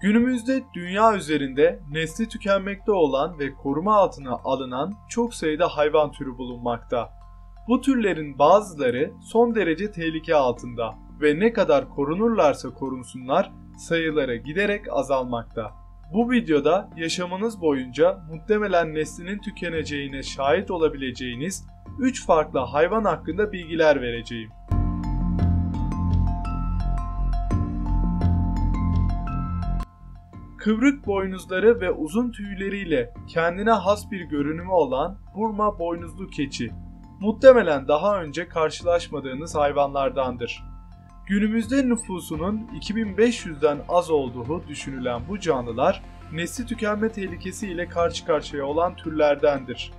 Günümüzde dünya üzerinde nesli tükenmekte olan ve koruma altına alınan çok sayıda hayvan türü bulunmakta. Bu türlerin bazıları son derece tehlike altında ve ne kadar korunurlarsa korunsunlar sayıları giderek azalmakta. Bu videoda yaşamınız boyunca muhtemelen neslinin tükeneceğine şahit olabileceğiniz 3 farklı hayvan hakkında bilgiler vereceğim. Kıvrık boynuzları ve uzun tüyleriyle kendine has bir görünümü olan Burma boynuzlu keçi, muhtemelen daha önce karşılaşmadığınız hayvanlardandır. Günümüzde nüfusunun 2500'den az olduğu düşünülen bu canlılar, nesli tükenme tehlikesiyle karşı karşıya olan türlerdendir.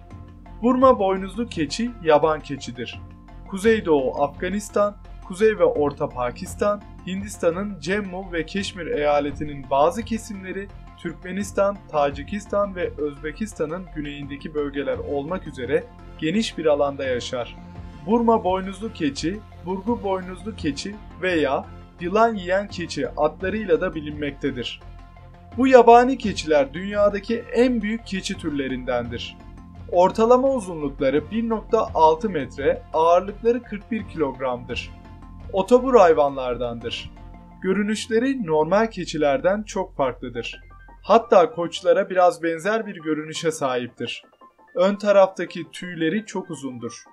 Burma boynuzlu keçi yaban keçidir. Kuzeydoğu Afganistan, Kuzey ve Orta Pakistan, Hindistan'ın Cemmu ve Keşmir eyaletinin bazı kesimleri, Türkmenistan, Tacikistan ve Özbekistan'ın güneyindeki bölgeler olmak üzere geniş bir alanda yaşar. Burma boynuzlu keçi, burgu boynuzlu keçi veya yılan yiyen keçi adlarıyla da bilinmektedir. Bu yabani keçiler dünyadaki en büyük keçi türlerindendir. Ortalama uzunlukları 1,6 metre, ağırlıkları 41 kilogramdır. Otobur hayvanlardandır. Görünüşleri normal keçilerden çok farklıdır. Hatta koçlara biraz benzer bir görünüşe sahiptir. Ön taraftaki tüyleri çok uzundur.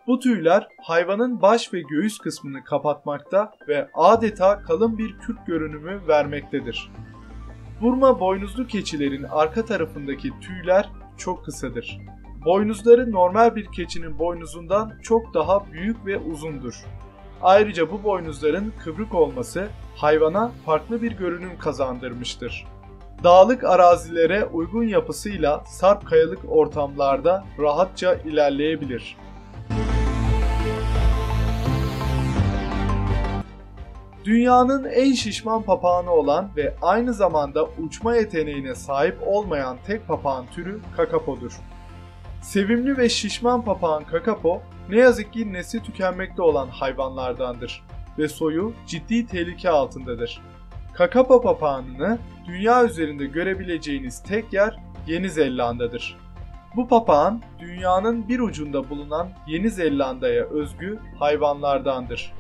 Bu tüyler hayvanın baş ve göğüs kısmını kapatmakta ve adeta kalın bir kürk görünümü vermektedir. Burma boynuzlu keçilerin arka tarafındaki tüyler çok kısadır. Boynuzları normal bir keçinin boynuzundan çok daha büyük ve uzundur. Ayrıca bu boynuzların kıvrık olması hayvana farklı bir görünüm kazandırmıştır. Dağlık arazilere uygun yapısıyla sarp kayalık ortamlarda rahatça ilerleyebilir. Dünyanın en şişman papağanı olan ve aynı zamanda uçma yeteneğine sahip olmayan tek papağan türü kakapodur. Sevimli ve şişman papağan kakapo ne yazık ki nesli tükenmekte olan hayvanlardandır ve soyu ciddi tehlike altındadır. Kakapo papağanını dünya üzerinde görebileceğiniz tek yer Yeni Zelanda'dır. Bu papağan dünyanın bir ucunda bulunan Yeni Zelanda'ya özgü hayvanlardandır.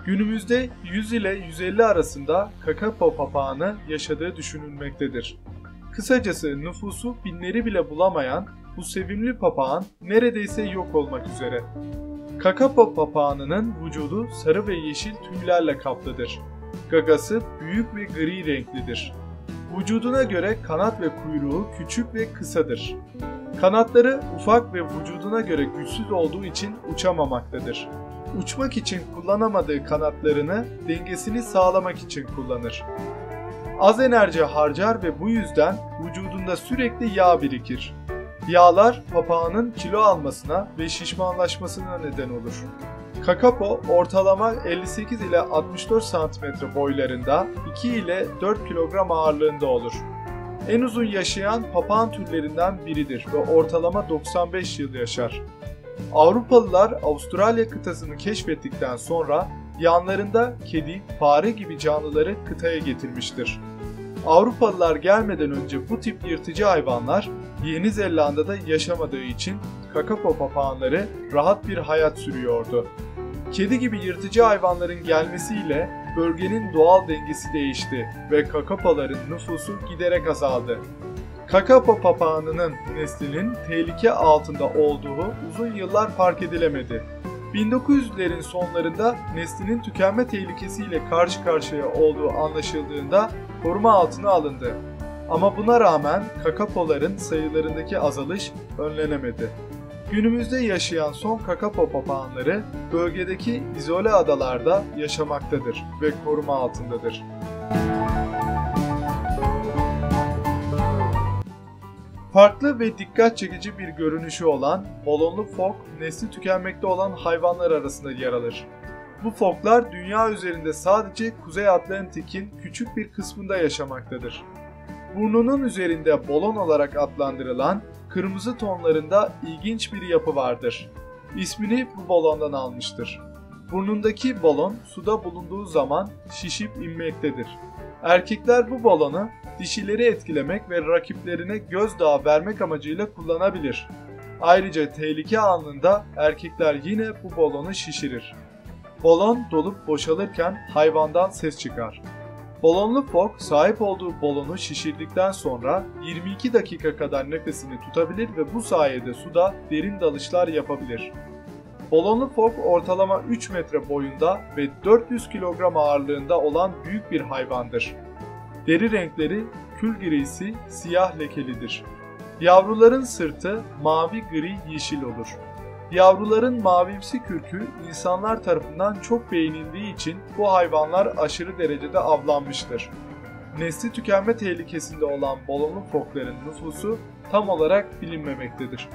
Günümüzde 100 ile 150 arasında kakapo papağanı yaşadığı düşünülmektedir. Kısacası nüfusu binleri bile bulamayan bu sevimli papağan neredeyse yok olmak üzere. Kakapo papağanının vücudu sarı ve yeşil tüylerle kaplıdır. Gagası büyük ve gri renklidir. Vücuduna göre kanat ve kuyruğu küçük ve kısadır. Kanatları ufak ve vücuduna göre güçsüz olduğu için uçamamaktadır. Uçmak için kullanamadığı kanatlarını dengesini sağlamak için kullanır. Az enerji harcar ve bu yüzden vücudunda sürekli yağ birikir. Yağlar papağanın kilo almasına ve şişmanlaşmasına neden olur. Kakapo ortalama 58 ile 64 cm boylarında, 2 ile 4 kilogram ağırlığında olur. En uzun yaşayan papağan türlerinden biridir ve ortalama 95 yıl yaşar. Avrupalılar Avustralya kıtasını keşfettikten sonra yanlarında kedi, fare gibi canlıları kıtaya getirmiştir. Avrupalılar gelmeden önce bu tip yırtıcı hayvanlar Yeni Zelanda'da yaşamadığı için kakapo papağanları rahat bir hayat sürüyordu. Kedi gibi yırtıcı hayvanların gelmesiyle bölgenin doğal dengesi değişti ve kakapoların nüfusu giderek azaldı. Kakapo papağanının neslinin tehlike altında olduğu uzun yıllar fark edilemedi. 1900'lerin sonlarında neslinin tükenme tehlikesiyle karşı karşıya olduğu anlaşıldığında koruma altına alındı. Ama buna rağmen kakapoların sayılarındaki azalış önlenemedi. Günümüzde yaşayan son kakapo papağanları bölgedeki izole adalarda yaşamaktadır ve koruma altındadır. Farklı ve dikkat çekici bir görünüşü olan balonlu fok, nesli tükenmekte olan hayvanlar arasında yer alır. Bu foklar dünya üzerinde sadece Kuzey Atlantik'in küçük bir kısmında yaşamaktadır. Burnunun üzerinde balon olarak adlandırılan kırmızı tonlarında ilginç bir yapı vardır. İsmini bu balondan almıştır. Burnundaki balon suda bulunduğu zaman şişip inmektedir. Erkekler bu balonu dişileri etkilemek ve rakiplerine gözdağı vermek amacıyla kullanabilir. Ayrıca tehlike anında erkekler yine bu balonu şişirir. Balon dolup boşalırken hayvandan ses çıkar. Balonlu fok sahip olduğu balonu şişirdikten sonra 22 dakika kadar nefesini tutabilir ve bu sayede suda derin dalışlar yapabilir. Balonlu fok ortalama 3 metre boyunda ve 400 kilogram ağırlığında olan büyük bir hayvandır. Deri renkleri kül grisi, siyah lekelidir. Yavruların sırtı mavi, gri, yeşil olur. Yavruların mavimsi kürkü insanlar tarafından çok beğenildiği için bu hayvanlar aşırı derecede avlanmıştır. Nesli tükenme tehlikesinde olan balonlu fokların nüfusu tam olarak bilinmemektedir.